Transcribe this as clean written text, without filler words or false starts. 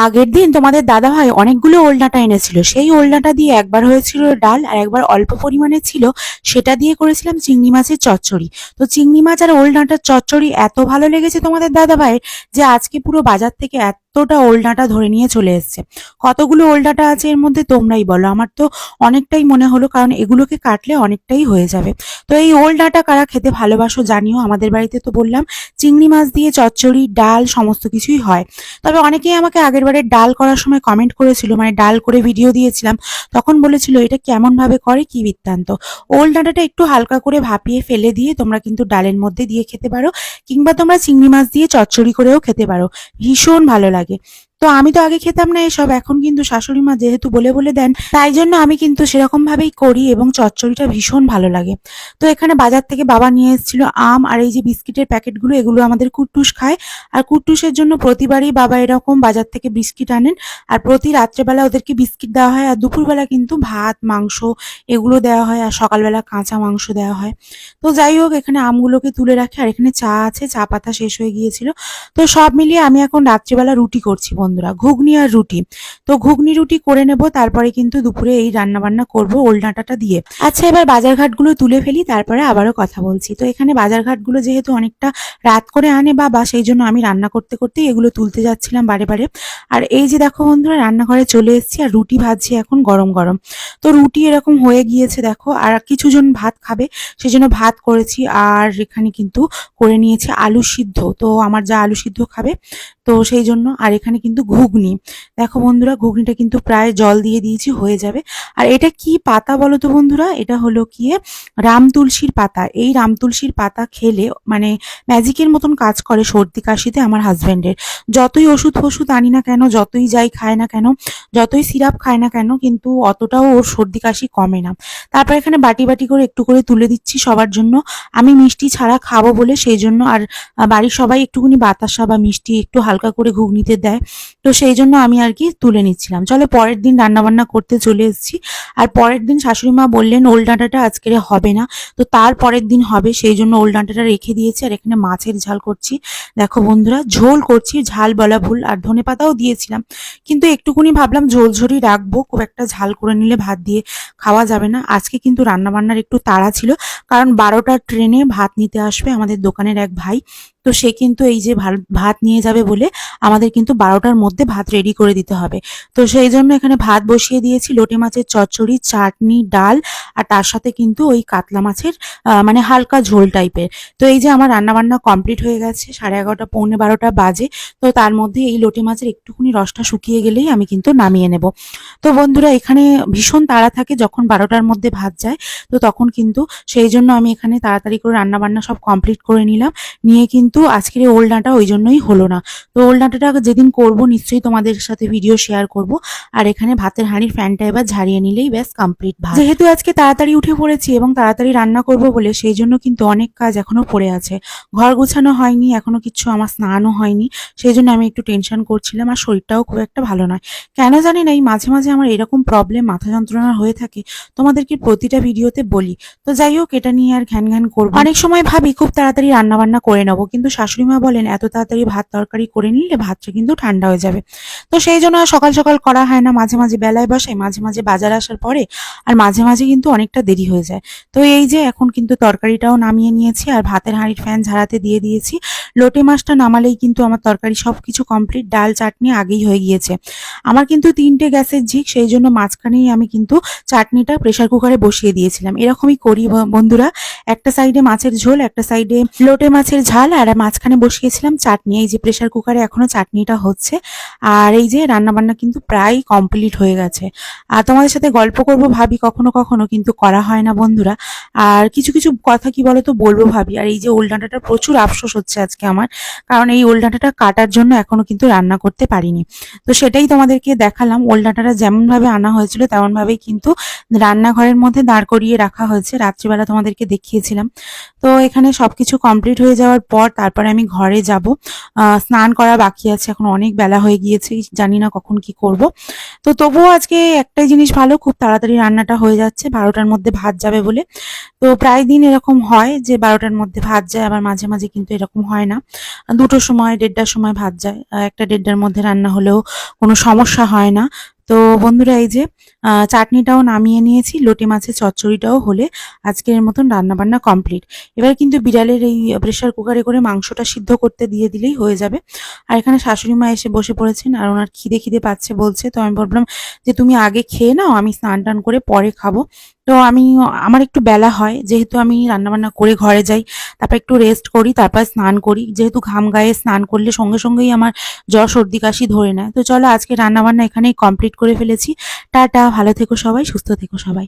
আগের দিন তোমাদের দাদাভাই অনেকগুলো ওলনাটা এনেছিল। সেই ওলনাটা দিয়ে একবার হয়েছিল ডাল, আর একবার অল্প পরিমাণে ছিল সেটা দিয়ে করেছিলাম চিংড়ি মাছের চচ্চড়ি। তো চিংড়ি মাছ আর ওলনাটার চচ্চড়ি এত ভালো লেগেছে তোমাদের দাদাভাইয়ের যে আজকে পুরো বাজার থেকে এতটা ওলনাটা ধরে নিয়ে চলে এসেছে। কতগুলো ওলনাটা আছে এর মধ্যে তোমরাই বলো। আমার তো অনেকটাই মনে হলো, কারণ এগুলোকে কাটলে অনেকটাই হয়ে যাবে। তো এই ওলনাটা কারা খেতে ভালোবাসো জানিও। আমাদের বাড়িতে তো বললাম চিংড়ি মাছ দিয়ে চচ্চড়ি, ডাল সমস্ত কিছুই হয়। তবে অনেকেই আমাকে আগেরবারের ডাল করার সময় কমেন্ট করেছিল, মানে ডাল করে ভিডিও দিয়েছিলাম, তখন বলেছিল এটা কেমন ভাবে করে, কি বৃত্তান্ত। ওল ডাঁটাটা একটু হালকা করে ভাপিয়ে ফেলে দিয়ে তোমরা কিন্তু ডালের মধ্যে দিয়ে খেতে পারো, কিংবা তোমরা চিংড়ি মাছ দিয়ে চচ্চড়ি করেও খেতে পারো, ভীষণ ভালো লাগে। তো আমি তো আগে খেতাম না এসব, এখন কিন্তু শাশুড়ি মা যেহেতু বলে বলে দেন, তাই জন্য আমি কিন্তু সেরকম ভাবেই করি এবং চচ্চড়িটা ভীষণ ভালো লাগে। তো এখানে বাজার থেকে বাবা নিয়ে এসেছিল আম আর এই যে বিস্কিটের প্যাকেটগুলো, এগুলো আমাদের কুট্টুস খায়। আর কুট্টুসের জন্য প্রতিবারই বাবা এরকম বাজার থেকে বিস্কিট আনেন, আর প্রতি রাত্রেবেলা ওদেরকে বিস্কিট দেওয়া হয়, আর দুপুরবেলা কিন্তু ভাত মাংস এগুলো দেওয়া হয়, আর সকালবেলা কাঁচা মাংস দেওয়া হয়। তো যাই হোক, এখানে আমগুলোকে তুলে রাখি, আর এখানে চা আছে, চা পাতা শেষ হয়ে গিয়েছিল। তো সব মিলিয়ে আমি এখন রাত্রিবেলা রুটি করছি বন্ধুরা, ঘুগনি আর রুটি। তো ঘুগনি রুটি করে নেব, তারপরে কিন্তু দুপুরে এই রান্না বান্না করবো ওল ডাঁটাটা দিয়ে। আচ্ছা, এবার বাজারঘাটগুলো তুলে ফেলি, তারপরে আবারও কথা বলছি। তো এখানে বাজারঘাটগুলো যেহেতু অনেকটা রাত করে আনে বাবা, সেই জন্য আমি রান্না করতে করতে এগুলো তুলতে যাচ্ছিলাম বারে বারে। আর এই যে দেখো বন্ধুরা, রান্নাঘরে চলে এসেছি আর রুটি ভাজছি এখন গরম গরম। তো রুটি এরকম হয়ে গিয়েছে দেখো, আর কিছুজন ভাত খাবে সেজন্য ভাত করেছি। আর এখানে কিন্তু করে নিয়েছি আলু সিদ্ধ, তো আমার যা আলু সিদ্ধ খাবে, তো সেই জন্য। আর এখানে কিন্তু ঘুগনি, দেখো বন্ধুরা ঘুগনিটা কিন্তু প্রায় জল দিয়ে দিয়েছি, হয়ে যাবে। আর এটা কি পাতা বলো তো বন্ধুরা, এটা হলো কি রাম তুলসীর পাতা। এই রাম তুলসীর পাতা খেলে মানে ম্যাজিকের মতন কাজ করে সর্দি কাশিতে আমার হাজবেন্ডের। যতই ওষুধ ফষুধ আনি না কেন, যতই যাই খায় না কেন, যতই সিরাপ খায় না কেন, কিন্তু অতটাও ওর সর্দি কাশি কমে না। তারপর এখানে বাটি বাটি করে একটু করে তুলে দিচ্ছি সবার জন্য। আমি মিষ্টি ছাড়া খাবো বলে সেই জন্য। আর বাড়ির সবাই একটুখানি বাতাসা বা মিষ্টি একটু হালকা করে ঘুগনিতে দেয়, তো সেই জন্য আমি আর কি তুলে নিচ্ছিলাম। চলো পরের দিন রান্নাবান্না করতে চলে এসেছি। আর পরের দিন শাশুড়ি মা বললেন ওল ডাঁটাটা আজকে হবে না, তো তার পরের দিন হবে, সেই জন্য ওল ডাঁটাটা রেখে দিয়েছি। আর এখানে মাছের ঝাল করছি, দেখো বন্ধুরা ঝোল করছি, ঝাল বলা ভুল, আর ধনেপাতাও দিয়েছিলাম, কিন্তু একটুকুনি ভাবলাম ঝোল ঝোলই রাখবো, খুব একটা ঝাল করে নিলে ভাত দিয়ে খাওয়া যাবে না। আজকে কিন্তু রান্নাবান্নার একটু তাড়া ছিল, কারণ 12টার ট্রেনে ভাত নিতে আসবে আমাদের দোকানের এক ভাই। তো সে কিন্তু এই যে ভাত নিয়ে যাবে বলে আমাদের কিন্তু 12টার মধ্যে ভাত রেডি করে দিতে হবে। তো সেই জন্য এখানে ভাত বসিয়ে দিয়েছি, লোটে মাছের চচ্চড়ি, চাটনি, ডাল, আর তার সাথে কিন্তু ওই কাতলা মাছের মানে হালকা ঝোল টাইপের। তো এই যে আমার রান্নাবান্না কমপ্লিট হয়ে গেছে, 11:30 পৌনে 12টা বাজে। তো তার মধ্যে এই লোটে মাছের একটুখানি রসটা শুকিয়ে গেলেই আমি কিন্তু নামিয়ে নেব। তো বন্ধুরা এখানে ভীষণ তাড়া থাকে যখন 12টার মধ্যে ভাত যায়, তো তখন কিন্তু সেই জন্য আমি এখানে তাড়াতাড়ি করে রান্নাবান্না সব কমপ্লিট করে নিলাম। নিয়ে কিন্তু আজকের এই ওল ডাঁটা ওই জন্যই হলো না। তো ওল ডাঁটাটা যেদিন করব নিশ্চয়ই তোমাদের সাথে ভিডিও শেয়ার করব। আর এখানে ভাতের হাঁড়ির ফ্যানটা এবার ঝাড়িয়ে নিলেই ব্যাস কমপ্লিট ভাত। যেহেতু আজকে তাড়াতাড়ি উঠে পড়েছি এবং তাড়াতাড়ি রান্না করব বলে, সেই জন্য কিন্তু অনেক কাজ এখনো পড়ে আছে। ঘর গোছানো হয়নি এখনো কিচ্ছু, আমার স্নানও হয়নি, সেই জন্য আমি একটু টেনশন করছিলাম। আর শরীরটাও খুব একটা ভালো নয়, কেন জানি না এই মাঝে মাঝে আমার এরকম প্রবলেম, মাথা যন্ত্রণা হয়ে থাকে, তোমাদেরকে প্রতিটা ভিডিওতে বলি। তো যাই হোক, এটা নিয়ে আর ঘ্যান ঘ্যান করবো। অনেক সময় ভাবি খুব তাড়াতাড়ি রান্না বান্না করে নেবো, কিন্তু শাশুড়ি মা বলেন এত তাড়াতাড়ি ভাত তরকারি করে নিলে ভাতটা কিন্তু ঠান্ডা হয়ে যাবে। তো সেই জন্য আর সকাল সকাল করা হয় না, মাঝে মাঝে বেলায় বসাই, মাঝে মাঝে বাজার আসার পরে, আর মাঝে মাঝে কিন্তু অনেকটা দেরি হয়ে যায়। তো এই যে এখন কিন্তু তরকারিটাও নামিয়ে নিয়েছি, আর ভাতের হাঁড়ির ফ্যান ঝাড়াতে দিয়ে দিয়েছি। লোটে মাছটা নামালেই কিন্তু আমার তরকারি সবকিছু কমপ্লিট, ডাল চাটনি আগেই হয়ে গিয়েছে। আমার কিন্তু 3টে গ্যাসের ঝিক, সেই জন্য মাঝখানেই আমি কিন্তু চাটনিটা প্রেসার কুকারে বসিয়ে দিয়েছিলাম। এরকমই করি বন্ধুরা, একটা সাইডে মাছের ঝোল, একটা সাইডে লোটে মাছের ঝাল, আর মাঝখানে বসিয়েছিলাম চাটনি। এই যে প্রেসার কুকারে এখনো চাটনিটা হচ্ছে। আর এই যে রান্নাবান্না কিন্তু প্রায় কমপ্লিট হয়ে গেছে। আর তোমাদের সাথে গল্প করব ভাবি কখনো কখনো, কিন্তু করা হয় না বন্ধুরা। আর কিছু কিছু কথা কি বলতো বলবো ভাবি। আর এই যে ওল ডাঁটাটা প্রচুর আফসোস হচ্ছে আজকে আমার, কারণ এই ওল ডাঁটাটা কাটার জন্য এখনো কিন্তু রান্না করতে পারিনি। তো সেটাই তোমাদেরকে দেখালাম, ওল ডাঁটাটা যেমন ভাবে আনা হয়েছিল তেমন ভাবেই কিন্তু রান্নাঘরের মধ্যে দাঁড় করিয়ে রাখা হয়েছে, রাত্রিবেলা তোমাদেরকে দেখিয়েছিলাম। তো এখানে সবকিছু কমপ্লিট হয়ে যাওয়ার পর তারপরে আমি ঘরে যাব। স্নান করা বাকি আছে, এখন অনেক বেলা হয়ে গিয়েছে, জানি না কখন কি করব। তো তবুও আজকে একটাই জিনিস ভালো, খুব তাড়াতাড়ি রান্নাটা হয়ে যাচ্ছে, 12টার মধ্যে ভাত যাবে বলে। তো প্রায় দিন এরকম হয় যে 12টার মধ্যে ভাত যায়, আবার মাঝে মাঝে কিন্তু এরকম হয় না, 2টোর সময় 1:30টার সময় ভাত যায়। 1টা 1:30টার মধ্যে রান্না হলেও কোনো সমস্যা হয় না। তো বন্ধুরা, এই যে চাটনিটাও নামিয়ে নিয়েছি, লটে মাছের চচ্চড়িটাও হলে আজকের মতন রান্নাবান্না কমপ্লিট। এবার কিন্তু বিড়ালের এই প্রেসার কুকারে করে মাংসটা সিদ্ধ করতে দিয়ে দিলেই হয়ে যাবে। আর এখানে শাশুড়ি মা এসে বসে পড়েছেন, আর ওনার খিদে খিদে পাচ্ছে বলছে। তো আমি ভাবলাম যে তুমি আগে খেয়ে নাও, আমি স্নান টান করে পরে খাবো। তো আমার একটু বেলা হয়, যেহেতু আমি রান্নাবান্না করে ঘরে যাই, তারপর একটু রেস্ট করি, তারপর স্নান করি, যেহেতু ঘাম গায়ে স্নান করলে সঙ্গে সঙ্গেই আমার জ্বর সর্দি কাশি ধরে নেয়। তো চলো আজকে রান্নাবান্না এখানেই কমপ্লিট করে ফেলেছি। টাটা, ভালো থেকো সবাই, সুস্থ থেকো সবাই।